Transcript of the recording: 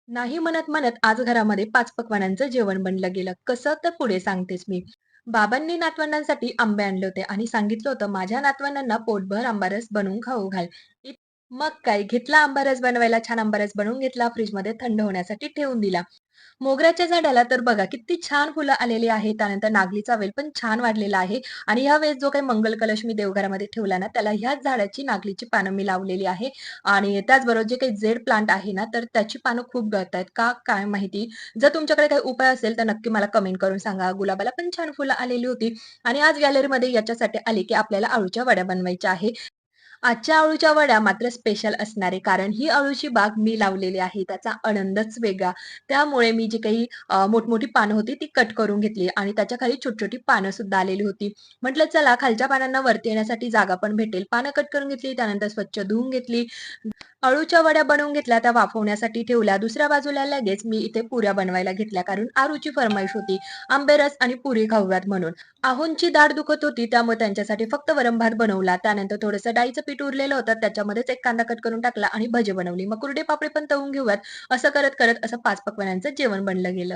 नाही म्हणत म्हणत आज घरामध्ये 5 पक्वान्नाचं जेवण बनलं गेलं. कसं तर पुढे सांगतेच मी. बाबांनी नातवंडांसाठी आंबे आणले होते आणि सांगितलं होतं, "माझ्या नातवंडांना पोटभर आंबारस बनवून खाऊ घाल." मग काय घेतला आंबारस बनवायला, छान आंबारस बनवून घेतला, फ्रिजमध्ये थंड होण्यासाठी ठेवून दिला. मोगऱ्याच्या झाडाला तर बघा किती छान फुलं आलेली आहेत. त्यानंतर नागलीचा वेल पण छान वाढलेला आहे आणि ह्यावेळेस जो काही मंगल कलश मी देवघरामध्ये ठेवला ना, त्याला ह्याच झाडाची नागलीची पानं मी लावलेली आहे आणि त्याचबरोबर जे काही जेड प्लांट आहे ना, तर त्याची पानं खूप गळतायत. का काय माहिती? जर तुमच्याकडे काही उपाय असेल तर नक्की मला कमेंट करून सांगा. गुलाबाला पण छान फुलं आलेली होती आणि आज गॅलरीमध्ये याच्यासाठी आली, की आपल्याला अळूच्या वड्या बनवायच्या आहे. आजच्या अळूच्या वड्या मात्र स्पेशल असणार आहे. कारण ही अळूची बाग मी लावलेली आहे. त्याचा आनंदच वेगळा. त्यामुळे मी जी काही मोठमोठी पानं होती ती कट करून घेतली आणि त्याच्या खाली छोटी-छोटी पानं सुद्धा आलेली होती. म्हटलं चला खालच्या पानांना वरती येण्यासाठी जागा पण भेटेल. पानं कट करून घेतली, त्यानंतर स्वच्छ धुवून घेतली. अळूच्या वड्या बनवून घेतल्या, त्या वाफवण्यासाठी ठेवल्या. दुसऱ्या बाजूला लगेच मी इथे पुऱ्या बनवायला घेतल्या, कारण आरूची फर्माईश होती, आंबेरस आणि पुरी खाऊयात म्हणून. आहोंची दाढ दुखत होती, त्यामुळे त्यांच्यासाठी फक्त वरण-भात बनवला. त्यानंतर थोडंसं डाळीचं पीठ उरलेलं होतं, त्याच्यामध्येच एक कांदा कट करून टाकला आणि भजी बनवली. मग कुरडे पापडी पण तळून घेऊयात. असं करत-करत असं 5 पक्वान्नाचं जेवण बनलं गेलं.